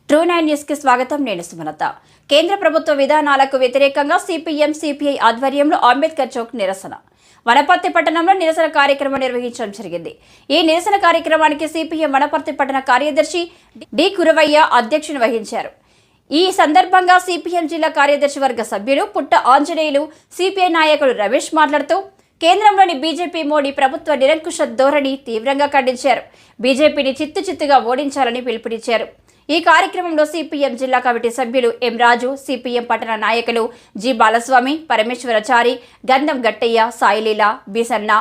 ట్రూ9 news కి స్వాగతం. నేను సుమలత. కేంద్ర ప్రభుత్వ విధానాలకు వ్యతిరేకంగా సిపిఎం సిపిఐ ఆధ్వర్యంలో అంబేద్కర్ చౌక్ నిరసన వనపర్తి పట్టణంలో నిరసన కార్యక్రమం నిర్వహించడం జరిగింది. ఈ నిరసన కార్యక్రమానికి సిపిఎం వనపర్తి పట్టణ కార్యదర్శి డి కురవయ్య అధ్యక్షత వహించారు. ఈ సందర్భంగా సిపిఎం జిల్లా కార్యదర్శి వర్గ సభ్యులు పుట్ట ఆంజనేయులు, సిపిఐ నాయకుడు రమేష్ మాట్లాడుతూ కేంద్రంలోని బీజేపీ మోడీ ప్రభుత్వ నిరంకుశ ధోరణి తీవ్రంగా ఖండించారు. బీజేపీని చిత్తుగా ఓడించాలని పిలుపునిచ్చారు. ఈ కార్యక్రమంలో సిపిఎం జిల్లా కమిటీ సభ్యులు ఎం రాజు, సిపిఎం పట్టణ నాయకులు జి బాలస్వామి, పరమేశ్వరచారి, గంధం గట్టయ్య, సాయిలీల, బిసన్న,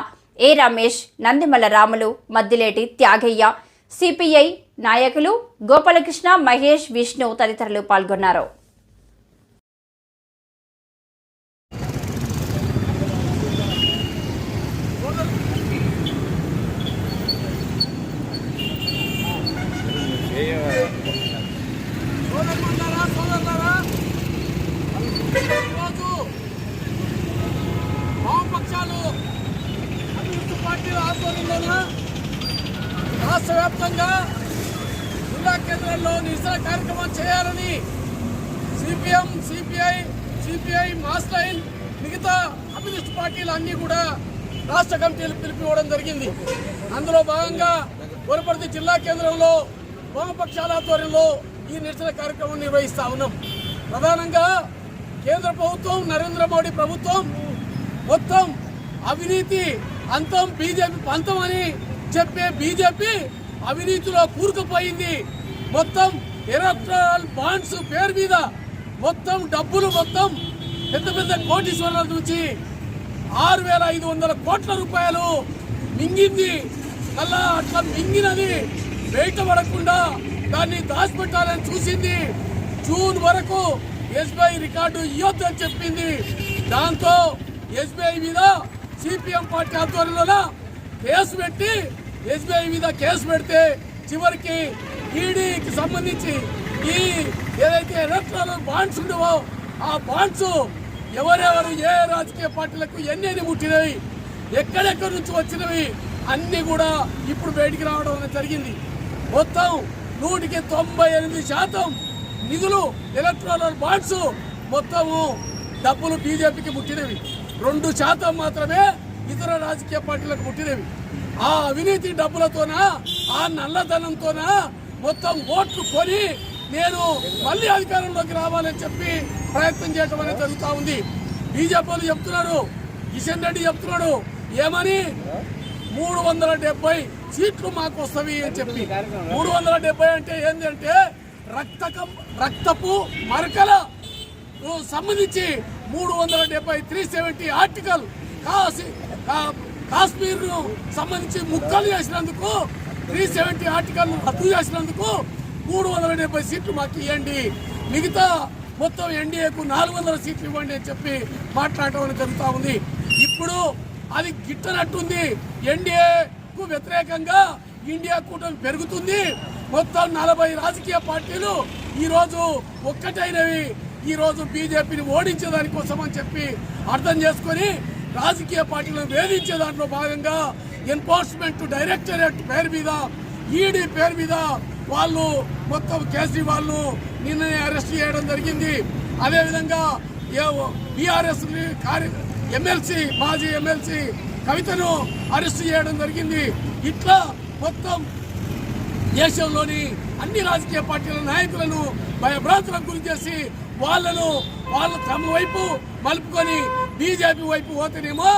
ఏ రమేష్, నందిమల్ల రాములు, మద్దిలేటి త్యాగయ్య, సిపిఐ నాయకులు గోపాలకృష్ణ, మహేష్, విష్ణు తదితరులు పాల్గొన్నారు. ఈరోజు వామపక్షాలు కమ్యూనిస్టు పార్టీల ఆధ్వర్యంలో రాష్ట్ర వ్యాప్తంగా జిల్లా కేంద్రాల్లో నిరసన కార్యక్రమం చేయాలని సిపిఎం, సిపిఐ, మాస్ లైన్, మిగతా కమ్యూనిస్టు పార్టీలు అన్నీ కూడా రాష్ట్ర కమిటీలు పిలిపివ్వడం జరిగింది. అందులో భాగంగా వనపర్తి జిల్లా కేంద్రంలో వామపక్షాల ఆధ్వర్యంలో ఈ నిరసన కార్యక్రమం నిర్వహిస్తా ఉన్నాం. ప్రధానంగా కేంద్ర ప్రభుత్వం, నరేంద్ర మోడీ ప్రభుత్వం మొత్తం అవినీతి అంతం, బీజేపీ పంతం అని చెప్పే బీజేపీ అవినీతిలో కూరుకుపోయింది. మొత్తం ఎలక్ట్రల్ బాండ్స్ పేరు మీద మొత్తం డబ్బులు మొత్తం పెద్ద కోటీశ్వరుల నుంచి 6,500 కోట్ల రూపాయలు మింగింది. అలా అట్లా మింగినది బయటపడకుండా దాన్ని దాచిపెట్టాలని చూసింది. జూన్ వరకు ఎస్బీఐ రికార్డు ఇవ్వద్దని చెప్పింది. దాంతో ఎస్బీఐ మీద సిపిఎం పార్టీ ఆధ్వర్యంలో కేసు పెట్టి ఎస్బీఐ మీద కేసు పెడితే చివరికి ఈడీకి సంబంధించి ఈ ఏదైతే ఎలక్ట్రల్ బాండ్స్ ఉండవో ఆ బాండ్స్ ఎవరెవరు ఏ రాజకీయ పార్టీలకు ఎన్ని ముట్టినవి, ఎక్కడెక్కడి నుంచి వచ్చినవి అన్నీ కూడా ఇప్పుడు బయటికి రావడం జరిగింది. మొత్తం 98% నిధులు ఎలక్ట్రల్ బాండ్స్ మొత్తము డబ్బులు బీజేపీకి ముట్టినవి, 2% మాత్రమే ఇతర రాజకీయ పార్టీలకు ముట్టినవి. ఆ అవినీతి డబ్బులతోన, ఆ నల్లధనంతోన మొత్తం ఓట్లు కొని నేను మళ్ళీ అధికారంలోకి రావాలని చెప్పి ప్రయత్నం చేయడం అనేది జరుగుతూ ఉంది. బీజేపీ వాళ్ళు చెప్తున్నారు, కిషన్ రెడ్డి చెప్తున్నాడు ఏమని 370 సీట్లు మాకు వస్తాయి అని చెప్పి. 370 అంటే ఏంటంటే రక్తపు మరకల సంబంధించి 370 370 ఆర్టికల్ కాశ్మీర్ సంబంధించి ముక్కలు చేసినందుకు 370 ఆర్టికల్ రద్దు చేసినందుకు 370 సీట్లు మాకు ఇవ్వండి, మిగతా మొత్తం ఎన్డీఏకు 400 సీట్లు ఇవ్వండి అని చెప్పి మాట్లాడటం జరుగుతూ ఉంది. ఇప్పుడు అది గిట్టనట్టుంది. ఎన్డీఏకు వ్యతిరేకంగా ఇండియా కూటమి పెరుగుతుంది. మొత్తం 40 రాజకీయ పార్టీలు ఈరోజు ఒక్కటైనవి. ఈరోజు బీజేపీని ఓడించే దానికోసం అని చెప్పి అర్థం చేసుకొని రాజకీయ పార్టీలను వేధించే దాంట్లో భాగంగా ఎన్ఫోర్స్మెంట్ డైరెక్టరేట్ పేరు మీద, ఈడీ పేరు మీద వాళ్ళు మొత్తం కేజ్రీవాల్ను నిన్ననే అరెస్ట్ చేయడం జరిగింది. అదేవిధంగా బీఆర్ఎస్ ఎమ్మెల్సీ, మాజీ ఎమ్మెల్సీ కవితను అరెస్ట్ చేయడం జరిగింది. ఇట్లా మొత్తం దేశంలోని అన్ని రాజకీయ పార్టీల నాయకులను భయభ్రాంతులకు గురి చేసి వాళ్ళు తమ వైపు మలుపుకొని బీజేపీ వైపు పోతేనేమో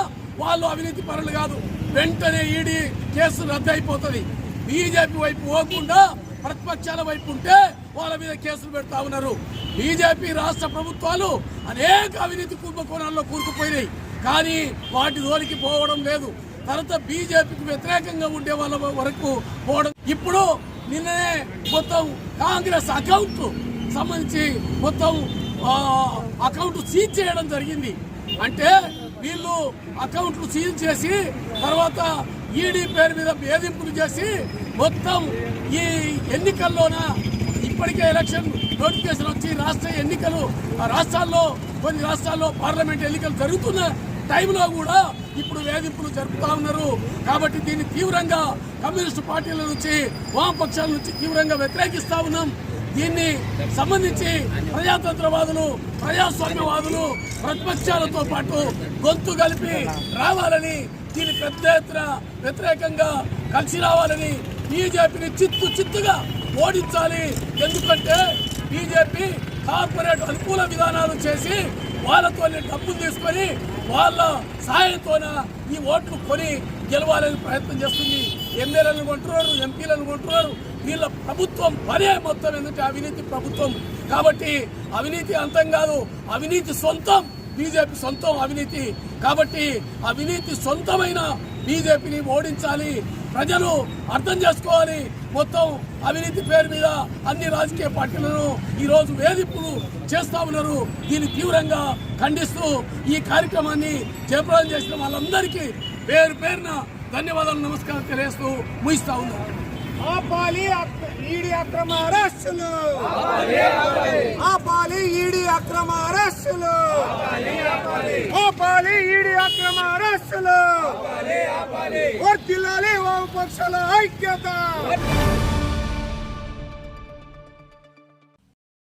వాళ్ళు అవినీతి పరులు కాదు, వెంటనే ఈడీ కేసు రద్దు అయిపోతుంది. బీజేపీ వైపు పోకుండా ప్రతిపక్షాల వైపు ఉంటే వాళ్ళ మీద కేసులు పెడతా ఉన్నారు. బీజేపీ రాష్ట్ర ప్రభుత్వాలు అనేక అవినీతి కుంభకోణాల్లో కూరుకుపోయినాయి, కానీ వాటి జోలికి పోవడం లేదు. తర్వాత బీజేపీకి వ్యతిరేకంగా ఉండే వాళ్ళ వరకు పోవడం. ఇప్పుడు నిన్ననే మొత్తం కాంగ్రెస్ అకౌంట్ సంబంధించి మొత్తం అకౌంట్ సీజ్ చేయడం జరిగింది. అంటే వీళ్ళు అకౌంట్లు సీజ్ చేసి తర్వాత ఈడీ పేరు మీద వేధింపులు చేసి మొత్తం ఈ ఎన్నికల్లోన ఇప్పటికే ఎలక్షన్ నోటిఫికేషన్ వచ్చి రాష్ట్ర ఎన్నికలు రాష్ట్రాల్లో కొన్ని రాష్ట్రాల్లో పార్లమెంట్ ఎన్నికలు జరుగుతున్న టైంలో కూడా ఇప్పుడు వేధింపులు జరుపుతా ఉన్నారు. కాబట్టి దీన్ని తీవ్రంగా కమ్యూనిస్టు పార్టీల నుంచి వామపక్షాల నుంచి తీవ్రంగా వ్యతిరేకిస్తా ఉన్నాం. దీన్ని సంబంధించి ప్రజాతంత్రవాదులు, ప్రజాస్వామ్యవాదులు ప్రతిపక్షాలతో పాటు గొంతు కలిపి రావాలని, దీని పెద్ద ఎత్తున వ్యతిరేకంగా కలిసి రావాలని, బీజేపీని చిత్తుగా ఓడించాలి. ఎందుకంటే బీజేపీ కార్పొరేట్ అనుకూల విధానాలు చేసి వాళ్ళతోనే డబ్బులు తీసుకొని వాళ్ళ సహాయంతోన ఈ ఓట్లు కొని గెలవాలని ప్రయత్నం చేస్తుంది. ఎమ్మెల్యేలను కొంటున్నారు, ఎంపీలను కొంటున్నారు. వీళ్ళ ప్రభుత్వం పనే మొత్తం ఎందుకంటే అవినీతి ప్రభుత్వం కాబట్టి అవినీతి అంతం కాదు, అవినీతి సొంతం. బీజేపీ సొంతం అవినీతి కాబట్టి అవినీతి సొంతమైన బీజేపీని ఓడించాలి. ప్రజలు అర్థం చేసుకోవాలి. మొత్తం అవినీతి పేరు మీద అన్ని రాజకీయ పార్టీలను ఈరోజు వేధింపులు చేస్తా ఉన్నారు. దీన్ని తీవ్రంగా ఖండిస్తూ ఈ కార్యక్రమాన్ని జయప్రదం చేసిన వాళ్ళందరికీ పేరున ధన్యవాదాలు, నమస్కారం తెలియజేస్తూ ముగిస్తా ఉన్నారు. ఆపాలి ఈడీ అక్రమ అరెస్టులు, ఆపాలి ఈడీ అక్రమ అరెస్టులు, ఆపాలి ఈడీ అక్రమ అరెస్టులు, వర్ధిల్లాలి వామపక్షాల ఐక్యత.